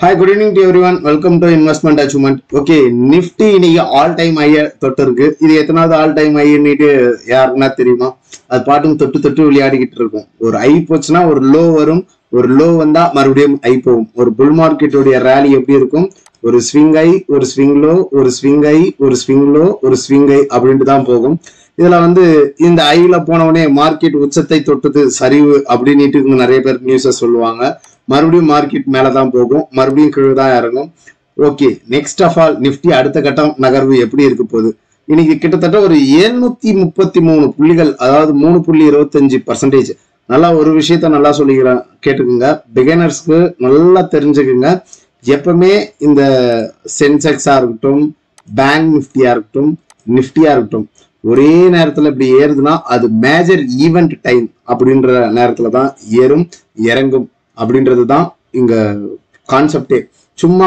Hi, good evening to everyone. Welcome to Investment Achievement. Okay, Nifty இன்னைக்கு all time ஹையை தொட்டு இருக்கு. இது எத்தனாவது ஆல் டைம் ஹைன்னுட்டு யாருன்னா தெரியுமா? அது பாட்டுக்கு தொட்டு தொட்டு விளையாடிக்கிட்டு இருக்கும். ஒரு ஐ போச்சுன்னா ஒரு லோ வரும், ஒரு லோ வந்தா மறுபடியும் ஐ போகும். ஒரு புல் மார்க்கெட்டோடைய ரேலி எப்படி இருக்கும்? ஒரு ஸ்விங் ஐ, ஒரு ஸ்விங் லோ, ஒரு ஸ்விங் ஐ, ஒரு ஸ்விங் லோ, ஒரு ஸ்விங் ஐ அப்படின்ட்டு தான் போகும். இதுல இந்த ஐல போனவனே மார்க்கெட் உச்சத்தை தொட்டது சரிவு அப்படின்ட்டு நிறைய பேர் நியூஸை சொல்லுவாங்க. மறுபடியும் மார்க்கெட் மேலதான் போகும், மறுபடியும் கீழே தான் இறங்கும். Okay, next of all Nifty அடுத்த கட்டம் நகர்வு எப்படி இருக்க போகுது? இன்னைக்கு கிட்டத்தட்ட ஒரு 733 புள்ளிகள், அதாவது 3.25%. நல்லா ஒரு விஷயத்த நல்லா சொல்லிக்கிறேன், கேட்டுக்குங்க. பிகினர்ஸ்க்கு நல்லா தெரிஞ்சுக்குங்க. எப்பவுமே இந்த சென்செக்ஸா இருக்கட்டும், பேங்க் நிஃப்டியா இருக்கட்டும், நிஃப்டியா இருக்கட்டும், ஒரே நேரத்துல இப்படி ஏறுதுன்னா அது மேஜர் ஈவெண்ட் டைம் அப்படின்ற நேரத்துல தான் ஏறும் இறங்கும் அப்படின்றது தான் இங்க கான்செப்டே. சும்மா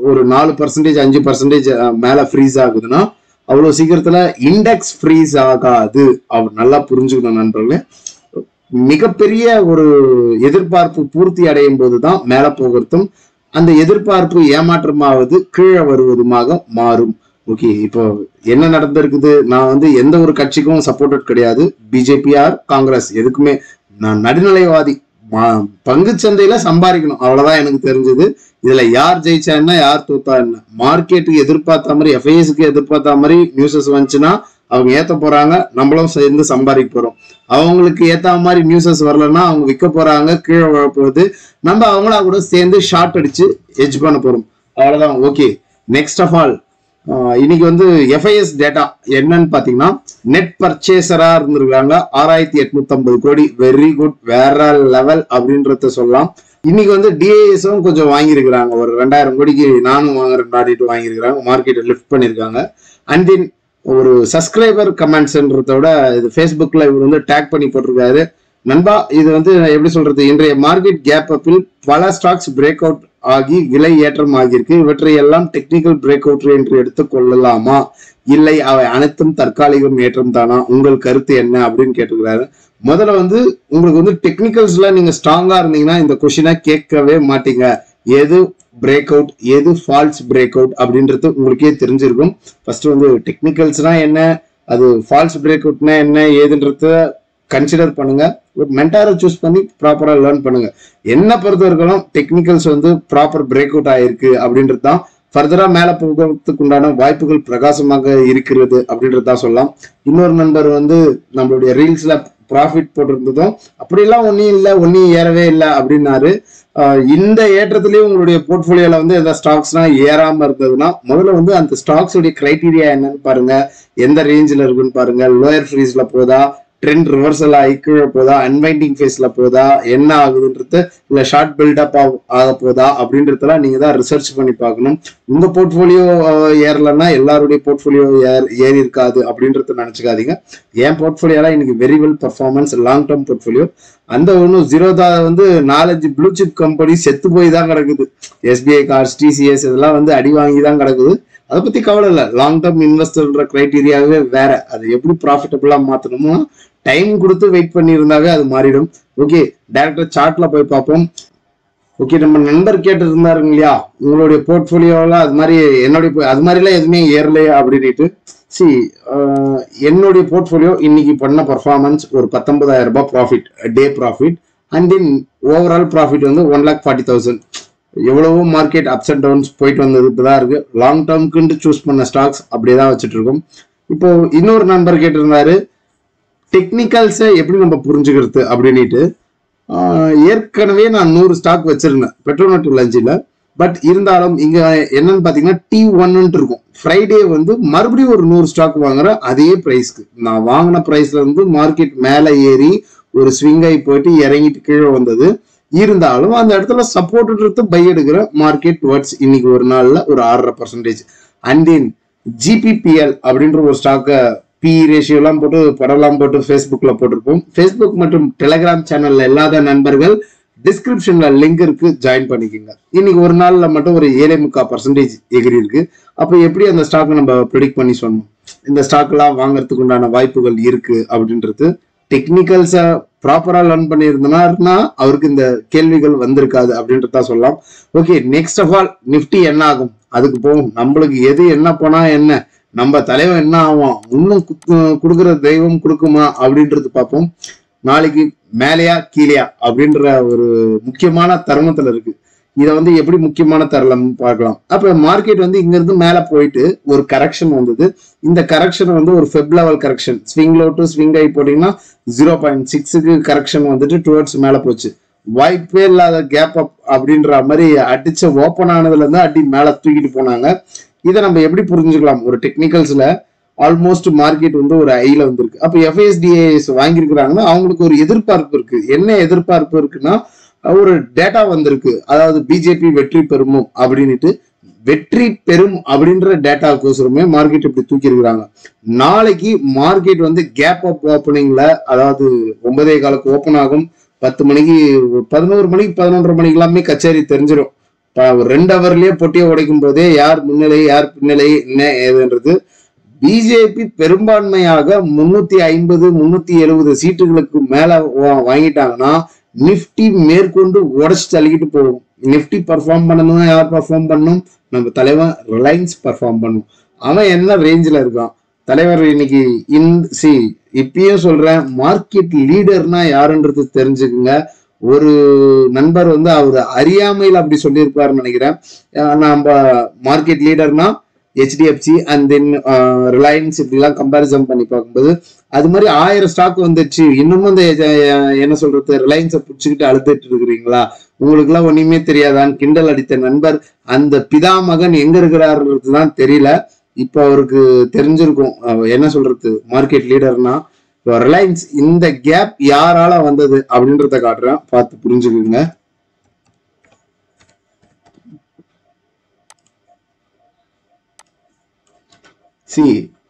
ஒரு 4% 5% மேல ஃப்ரீஸ் ஆகுதுன்னா அவ்வளவு சீக்கிரத்துல இண்டெக்ஸ் ஃப்ரீஸ் ஆகாது. நல்லா புரிஞ்சுக்கணும் நண்பர்களே. மிகப்பெரிய ஒரு எதிர்பார்ப்பு பூர்த்தி அடையும் போதுதான் மேல போகிறதும், அந்த எதிர்பார்ப்பு ஏமாற்றமாவது கீழே வருவதுமாக மாறும். ஓகே, இப்போ என்ன நடந்திருக்குது? நான் எந்த ஒரு கட்சிக்கும் சப்போர்ட்டட் கிடையாது, பிஜேபி ஆர் காங்கிரஸ், எதுக்குமே நான் நடுநிலைவாதி. பங்கு சந்தையில சம்பாதிக்கணும், அவ்வளவுதான் எனக்கு தெரிஞ்சது. இதுல யார் ஜெயிச்சா என்ன, யார் தோத்தா என்ன, மார்க்கெட்டுக்கு எதிர்பார்த்த மாதிரி, எஃப்ஐஎஸ்க்கு எதிர்பார்த்த மாதிரி நியூஸஸ் வந்துச்சுன்னா அவங்க ஏத்த போறாங்க, நம்மளும் சேர்ந்து சம்பாதிக்க போறோம். அவங்களுக்கு ஏத்த மாதிரி நியூஸஸ் வரலன்னா அவங்க விற்க போறாங்க, கீழே வர போகுது. நம்ம அவங்களா கூட சேர்ந்து ஷார்ட் அடிச்சு எட்ஜ் பண்ண போறோம், அவ்வளவுதான். ஓகே, நெக்ஸ்ட் ஆஃப் ஆல் இன்னைக்கு எஃப்ஐஎஸ் டேட்டா என்னன்னு பாத்தீங்கன்னா, நெட் பர்ச்சேசரா இருந்திருக்காங்க 6850 கோடி. வெரி குட், வேற லெவல் அப்படின்றத சொல்லலாம். இன்னைக்கு டிஏஎஸும் கொஞ்சம் வாங்கியிருக்கிறாங்க, ஒரு 2000 கோடிக்கு நானும் வாங்குறேன் வாங்கியிருக்கிறாங்க, மார்க்கெட்டை லிஃப்ட் பண்ணிருக்காங்க. அண்ட் தென் ஒரு சப்ஸ்கிரைபர் கமெண்ட்ஸ்ன்றத விட இது ஃபேஸ்புக்ல இவர் டேக் பண்ணி போட்டிருக்காரு. நண்பா, இது எப்படி சொல்றது, இன்றைய மார்க்கெட் கேப் அப்பில் பல ஸ்டாக்ஸ் பிரேக் அவுட் ஆகி விலை ஏற்றம் ஆகியிருக்கு. இவற்றை எல்லாம் டெக்னிக்கல் பிரேக் அவுட் என்று எடுத்துக் கொள்ளலாமா, இல்லை அவை அனைத்தும் தற்காலிகம் ஏற்றம் தானா, உங்கள் கருத்து என்ன அப்படின்னு கேட்டுக்கிறாரு. முதல்ல உங்களுக்கு டெக்னிக்கல்ஸ்ல நீங்க ஸ்ட்ராங்கா இருந்தீங்கன்னா இந்த கொஸ்டினை கேட்கவே மாட்டீங்க. எது பிரேக் அவுட், எது ஃபால்ஸ் பிரேக் அவுட் அப்படின்றது உங்களுக்கே தெரிஞ்சிருக்கும். ஃபர்ஸ்ட் டெக்னிக்கல்ஸ்னா என்ன, அது ஃபால்ஸ் பிரேக் அவுட்னா என்ன ஏதுன்றத கன்சிடர் பண்ணுங்க. ஒரு மென்டாரை சூஸ் பண்ணி ப்ராப்பரா லேர்ன் பண்ணுங்க. என்ன பொறுத்த வரைக்கும் டெக்னிக்கல்ஸ் ப்ராப்பர் பிரேக் அவுட் ஆயிருக்கு அப்படின்றது தான் ஃபர்தரா மேல போகிறதுக்கு உண்டான வாய்ப்புகள் பிரகாசமாக இருக்கிறது அப்படின்றது தான் சொல்லலாம். இன்னொரு நண்பர் நம்மளுடைய ரீல்ஸ்ல ப்ராஃபிட் போட்டிருந்ததும் அப்படிலாம் ஒன்னும் ஏறவே இல்லை அப்படின்னாரு. இந்த ஏற்றத்திலேயே உங்களுடைய போர்ட்போலியோல எந்த ஸ்டாக்ஸ்லாம் ஏறாம இருந்ததுன்னா முதல்ல அந்த ஸ்டாக்ஸ் உடைய கிரைட்டீரியா என்னன்னு பாருங்க, எந்த ரேஞ்சில் இருக்குன்னு பாருங்க. லோயர் ஃப்ரீஸ்ல போதா, ட்ரெண்ட் ரிவர்சல் ஆகி கீழே போதா, அன்வைண்டிங் ஃபேஸ்ல போதா, என்ன ஆகுதுன்றது, இல்ல ஷார்ட் பில்டப் ஆக போதா அப்படின்றதெல்லாம் நீங்க தான் ரிசர்ச் பண்ணி பார்க்கணும். உங்க போர்ட்போலியோ ஏறலன்னா எல்லாருடைய போர்ட்போலியோ ஏறி இருக்காது அப்படின்றத நினைச்சுக்காதீங்க. என் போர்ட்போலியோலாம் இன்னைக்கு very well performance, long term portfolio. அந்த ஒன்றும் ஜீரோதா 4-5 ப்ளூ சிப் கம்பெனி செத்து போய் தான் கிடக்குது. எஸ்பிஐ கார்ட்ஸ், டிசிஎஸ் இதெல்லாம் அடி வாங்கி தான் கிடக்குது. அதை பத்தி கவலை இல்லை. லாங் டேர்ம் இன்வெஸ்டர்ன்ற கிரைட்டீரியாவே வேற. அது எப்படி ப்ராஃபிட்டபிளா மாத்தணுமோ டைம் கொடுத்து வெயிட் பண்ணி இருந்தாவே அது மாறிடும். ஓகே, டைரக்டா சார்ட்ல போய் பார்ப்போம். ஓகே, நம்ம நண்பர் கேட்டு இருந்தாருங்க இல்லையா, உங்களுடைய போர்ட்போலியோல அது மாதிரி அது மாதிரிலாம் எதுவுமே ஏறலையா அப்படின்ட்டு. என்னுடைய போர்ட்போலியோ இன்னைக்கு பண்ண பர்ஃபார்மன்ஸ் ஒரு 19,000 ரூபாய் profit, day profit. And then overall profit 1,40,000. எவ்வளவோ மார்க்கெட் அப்ஸ் அண்ட் டவுன்ஸ் போயிட்டு வந்ததுதான் இருக்கு. லாங் டேர்ம்க்கு சூஸ் பண்ண ஸ்டாக்ஸ் அப்படியேதான் வச்சுட்டு இருக்கோம். இப்போ இன்னொரு நண்பர் கேட்டிருந்தாரு, டெக்னிக்கல்ஸை எப்படி நம்ம புரிஞ்சுக்கிறது அப்படின்ட்டு. ஏற்கனவே நான் 100 ஸ்டாக் வச்சிருந்தேன் பெட்ரோநெட் லஞ்சில. பட் இருந்தாலும் இங்க என்னன்னு பாத்தீங்கன்னா T1 இருக்கும். ஃப்ரைடே மறுபடியும் ஒரு 100 ஸ்டாக் வாங்குறேன் அதே பிரைஸ்க்கு. நான் வாங்கின பிரைஸ்ல மார்க்கெட் மேல ஏறி ஒரு ஸ்விங் ஆகி போயிட்டு இறங்கிட்டு கீழே வந்தது. இருந்தாலும் அந்த இடத்துல சப்போர்ட் பை எடுக்கிற மார்க்கெட் டுவர்ட்ஸ் இன்னைக்கு ஒரு நாள்ல ஒரு 6.5%. அண்ட் தென் ஜிபிபிஎல் அப்படின்ற ஒரு ஸ்டாக்கை பி ரேஷியோ எல்லாம் போட்டு படம்லாம் போட்டு ஃபேஸ்புக்ல போட்டிருப்போம். ஃபேஸ்புக் மற்றும் டெலிகிராம் சேனல்ல இல்லாத நண்பர்கள் டிஸ்கிரிப்ஷன்ல லிங்க் இருக்கு, ஜாயின் பண்ணிக்கோங்க. இன்னைக்கு ஒரு நாள்ல மட்டும் ஒரு 7.25% எகிரி இருக்கு. அப்ப எப்படி அந்த ஸ்டாக் நம்ம ப்ரெடிக்ட் பண்ணி சொன்னோம், இந்த ஸ்டாக் எல்லாம் வாங்குறதுக்கு உண்டான வாய்ப்புகள் இருக்கு அப்படின்றது டெக்னிக்கல்ஸை ப்ராப்பரா லேர்ன் பண்ணியிருந்தனா அவருக்கு இந்த கேள்விகள் வந்திருக்காது அப்படின்றத சொல்லலாம். Okay, next of all Nifty என்ன ஆகும் அதுக்கு போகும். நம்மளுக்கு எது என்ன போனா என்ன, நம்ம தலைவன் என்ன ஆகும், இன்னும் கொடுக்குற தெய்வம் கொடுக்குமா அப்படின்றது பார்ப்போம். நாளைக்கு மேலையா கீழையா அப்படின்ற ஒரு முக்கியமான தருணத்துல இருக்கு. இதை வந்து எப்படி முக்கியமான தரலாம் பார்க்கலாம். அப்ப மார்க்கெட் வந்து இங்க இருந்து மேல போயிட்டு ஒரு கரெக்ஷன் வந்தது. இந்த கரெக்ஷன் வந்து ஒரு Feb level correction, swing low to swing high போட்டீங்கன்னா 0.6க்கு கரெக்ஷன் வந்துட்டு டுவர்ட்ஸ் மேல போச்சு. வாய்ப்பே இல்லாத கேப் அப் அப்படின்ற மாதிரி அடிச்ச ஓப்பன் ஆனதுல இருந்து அடி மேல தூக்கிட்டு போனாங்க. இதை நம்ம எப்படி புரிஞ்சுக்கலாம், ஒரு டெக்னிக்கல்ஸ்ல ஆல்மோஸ்ட் மார்க்கெட் வந்து ஒரு ஐல வந்திருக்கு. அப்ப எஃப்ஐஎஸ்டிஏஎஸ் வாங்கியிருக்கிறாங்கன்னா அவங்களுக்கு ஒரு எதிர்பார்ப்பு இருக்கு. என்ன எதிர்பார்ப்பு இருக்குன்னா, ஒரு டேட்டா வந்திருக்கு, அதாவது பிஜேபி வெற்றி பெறுமோ அப்படின்ட்டு. வெற்றி பெறும் அப்படின்ற டேட்டாவுக்கோசரமே மார்க்கெட் இப்படி தூக்கி இருக்கிறாங்க. நாளைக்கு மார்க்கெட் வந்து கேப் அப் ஓப்பனிங்ல, அதாவது 9:15 ஓப்பன் ஆகும், 10 மணிக்கு 11 மணிக்கு 11:30 மணிக்கு எல்லாமே கச்சேரி தெரிஞ்சிடும். ஒரு 2 ஹவர்லயே பொட்டியை உடைக்கும் போதே யார் முன்னிலை யார் பின்னிலை என்ன ஏதுன்றது. பிஜேபி பெரும்பான்மையாக 350 370 சீட்டுகளுக்கு மேல வாங்கிட்டாங்கன்னா நிப்டி மேற்கொண்டு உடச்சு தள்ளிக்கிட்டு போகும். நிப்டி பர்ஃபார்ம் பண்ணணும், யார் பர்ஃபார்ம் பண்ணணும், நம்ம தலைவன் ரிலையன்ஸ் பர்ஃபார்ம் பண்ணும். அவன் என்ன ரேஞ்சில் இருக்கான் தலைவர் இன்னைக்கு. இப்பயும் சொல்றேன், மார்க்கெட் லீடர்னா யாருன்றது தெரிஞ்சுக்குங்க. ஒரு நண்பர் வந்து அவர் அறியாமையில் அப்படி சொல்லியிருப்பாருன்னு நினைக்கிறேன். நம்ம மார்க்கெட் லீடர்னா HDFC அண்ட் தென் ரிலையன்ஸ் இப்படிலாம் கம்பேரிசன் பண்ணி பார்க்கும்போது அது மாதிரி 1000 ஸ்டாக் வந்துச்சு. இன்னமும் இந்த என்ன சொல்றது, ரிலையன்ஸை பிடிச்சிக்கிட்டு அழுதுட்டு இருக்கிறீங்களா, உங்களுக்கு எல்லாம் ஒண்ணுமே தெரியாதான்னு கிண்டல் அடித்த நண்பர் அந்த பிதாமகன் எங்க இருக்கிறாருன்றதுதான் தெரியல. இப்ப அவருக்கு தெரிஞ்சிருக்கும் என்ன சொல்றது, மார்க்கெட் லீடர்னா. ரிலையன்ஸ் இந்த கேப் யாரால வந்தது அப்படின்றத காட்டுறேன், பார்த்து புரிஞ்சுக்குங்க.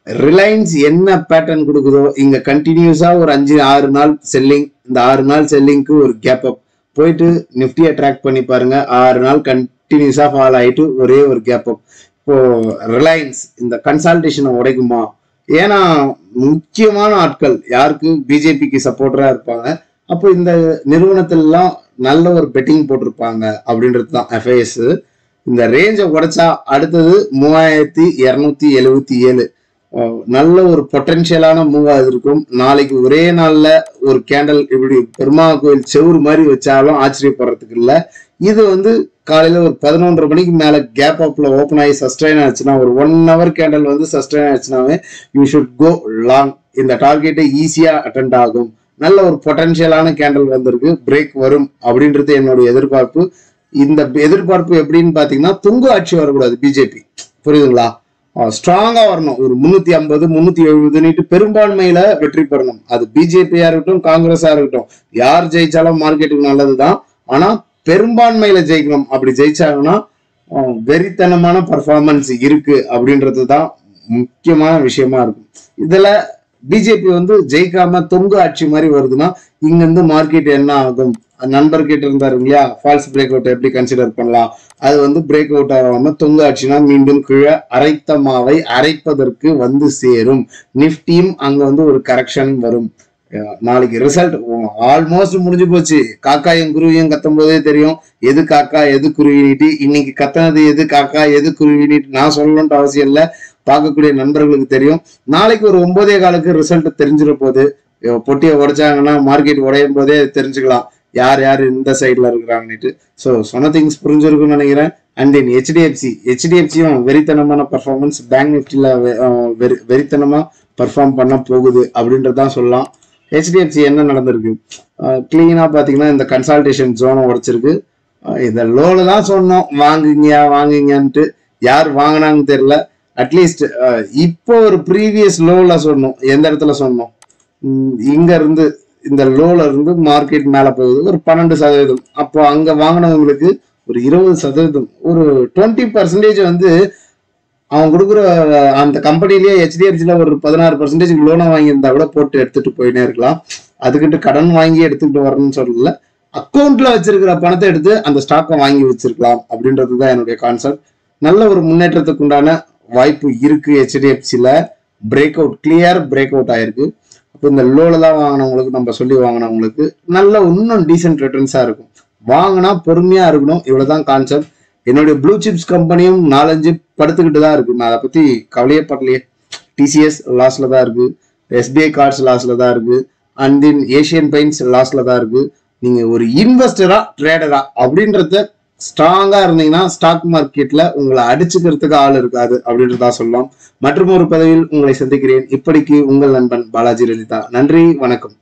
ரிலையன்ஸ் என்ன பேட்டர்ன் கொடுக்குதோ இங்க கண்டினியூஸா ஒரு 5-6 நாள் செல்லிங். இந்த 6 நாள் செல்லிங்க்கு ஒரு கேப் அப் போயிட்டு நிப்டியை ட்ராக் பண்ணி பாருங்க. 6 நாள் கண்டினியூஸா ஃபால் ஆயிட்டு ஒரே ஒரு கேப் அப். இப்போ ரிலையன்ஸ் இந்த கன்சால்டேஷனை உடைக்குமா? ஏன்னா முக்கியமான ஆட்கள் யாருக்கு, பிஜேபிக்கு சப்போர்ட்டரா இருப்பாங்க. அப்போ இந்த நிறுவனத்திலாம் நல்ல ஒரு பெட்டிங் போட்டிருப்பாங்க அப்படின்றது தான் எஃப்ஐஎஸ். இந்த ரேஞ்சை உடைச்சா அடுத்தது 3277 நல்ல ஒரு பொட்டன்ஷியலான மூவா இருக்கும். நாளைக்கு ஒரே நாள்ல ஒரு கேண்டல் இப்படி பெருமா கோயில் செவுறு மாதிரி வச்சாலும் ஆச்சரியப்படுறதுக்கு இல்லை. இது வந்து காலையில ஒரு 11:30 மணிக்கு மேல கேப் அப்ல ஓப்பன் ஆகி சஸ்டைன் ஆச்சுன்னா, ஒரு 1 hour கேண்டல் வந்து சஸ்டைன் ஆச்சுனாவே யூ ஷுட் கோ லாங். இந்த டார்கெட்டை ஈஸியா அட்டெண்ட் ஆகும். நல்ல ஒரு பொட்டன்ஷியலான கேண்டல் வந்திருக்கு, பிரேக் வரும் அப்படின்றது என்னுடைய எதிர்பார்ப்பு. இந்த எதிர்பார்ப்பு எப்படின்னு பாத்தீங்கன்னா, துங்கு ஆட்சி வரக்கூடாது பிஜேபி, புரியுதுங்களா? ஸ்ட்ராங்கா வரணும். ஒரு 350 370 பெரும்பான்மையில வெற்றி பெறணும். அது பிஜேபியா இருக்கட்டும் காங்கிரஸா இருக்கட்டும், யார் ஜெயிச்சாலும் மார்க்கெட்டுக்கு நல்லதுதான். ஆனா பெரும்பான்மையில ஜெயிக்கணும். அப்படி ஜெயிச்சாங்கன்னா வெறித்தனமான பர்ஃபார்மன்ஸ் இருக்கு அப்படின்றது தான் முக்கியமான விஷயமா இருக்கும். இதுல பிஜேபி வந்து ஜெயிக்காம தொங்கு ஆட்சி மாதிரி வருதுன்னா இங்க இருந்து மார்க்கெட் என்ன ஆகும்? நண்பர் கிட்ட இருந்தாரு இல்லையா, ஃபால்ஸ் பிரேக் அவுட் எப்படி கன்சிடர் பண்ணலாம். அது வந்து பிரேக் அவுட் ஆகாம தொங்கு ஆச்சுன்னா மீண்டும் கீழே அரைத்த மாவை அரைப்பதற்கு வந்து சேரும். நிப்டியும் அங்க வந்து ஒரு கரெக்ஷன் வரும். நாளைக்கு ரிசல்ட் ஆல்மோஸ்ட் முடிஞ்சு போச்சு. காக்காயும் குருவியும் கத்தும் போதே தெரியும் எது காக்கா எது குருவினிட்டு. இன்னைக்கு கத்தனது எது காக்கா எது குருவினிட்டு நான் சொல்லணும்ன்ற அவசியம் இல்லை, பார்க்கக்கூடிய நண்பர்களுக்கு தெரியும். நாளைக்கு ஒரு 9:15 ரிசல்ட் தெரிஞ்சிட போது. பொட்டியை உடைச்சாங்கன்னா மார்க்கெட் உடையும் போதே தெரிஞ்சுக்கலாம் யார் யார் இந்த சைட்ல இருக்கிறாங்கன்னுட்டு. ஸோ சொன்ன திங்ஸ் புரிஞ்சிருக்குன்னு நினைக்கிறேன். அண்ட் தென் ஹெச்டிஎஃப்சியும் வெறித்தனமான பர்ஃபார்மன்ஸ், பேங்க் நிஃப்டில வெறித்தனமா பர்ஃபார்ம் பண்ண போகுது அப்படின்றதான் சொல்லலாம். ஹெச்டிஎஃப்சி என்ன நடந்திருக்கு கிளீனா பாத்தீங்கன்னா, இந்த கன்சால்டேஷன் ஜோனை உடைச்சிருக்கு. இந்த லோல தான் சொன்னோம் வாங்குங்கன்ட்டு, யார் வாங்கினாங்கன்னு தெரியல. அட்லீஸ்ட் இப்போ ஒரு ப்ரீவியஸ் லோல சொன்னோம். எந்த இடத்துல சொன்னோம்? இங்க இருந்து இந்த லோல இருந்து மார்க்கெட் மேல போகுது ஒரு 12%. அப்போ அங்க வாங்கினவங்களுக்கு ஒரு 20%, ஒரு 20% வந்து அவன் கொடுக்குற அந்த கம்பெனிலேயே ஹெச்டிஎஃப்சில ஒரு 16% லோனை வாங்கியிருந்தா கூட போட்டு எடுத்துட்டு போயினே இருக்கலாம். அதுக்கிட்ட கடன் வாங்கி எடுத்துக்கிட்டு வரணும்னு சொல்லல, அக்கௌண்ட்ல வச்சிருக்கிற பணத்தை எடுத்து அந்த ஸ்டாக்கை வாங்கி வச்சிருக்கலாம் அப்படின்றதுதான் என்னுடைய கான்செப்ட். நல்ல ஒரு முன்னேற்றத்துக்கு உண்டான வாய்ப்பு இருக்கு. ஹெச்டிஎஃப்சில break out, clear break out ஆயிருக்கு. இப்போ இந்த லோல தான் வாங்கினவங்களுக்கு நம்ம சொல்லி வாங்கினவங்களுக்கு நல்ல இன்னும் டீசென்ட் ரிட்டர்ன்ஸா இருக்கும். வாங்கினா பொறுமையா இருக்கணும், இவ்வளவுதான் கான்செப்ட். என்னுடைய ப்ளூ சிப்ஸ் கம்பெனியும் 4-5 படுத்துக்கிட்டு தான் இருக்கு, நான் அதை பத்தி கவலையே படலையே. டிசிஎஸ் லாஸ்ல தான் இருக்கு, எஸ்பிஐ கார்ட்ஸ் லாஸ்ல தான் இருக்கு, அண்ட் தென் ஏஷியன் பெயிண்ட்ஸ் லாஸ்ல தான் இருக்கு. நீங்க ஒரு இன்வெஸ்டரா ட்ரேடரா அப்படின்றத ஸ்ட்ராங்கா இருந்தீங்கன்னா ஸ்டாக் மார்க்கெட்ல உங்களை அடிச்சுக்கிறதுக்கு ஆள் இருக்காது அப்படின்றதா சொல்லலாம். மற்றும் ஒரு பதவியில் உங்களை சந்திக்கிறேன். இப்படிக்கு உங்கள் நண்பன் பாலாஜி லலிதா. நன்றி, வணக்கம்.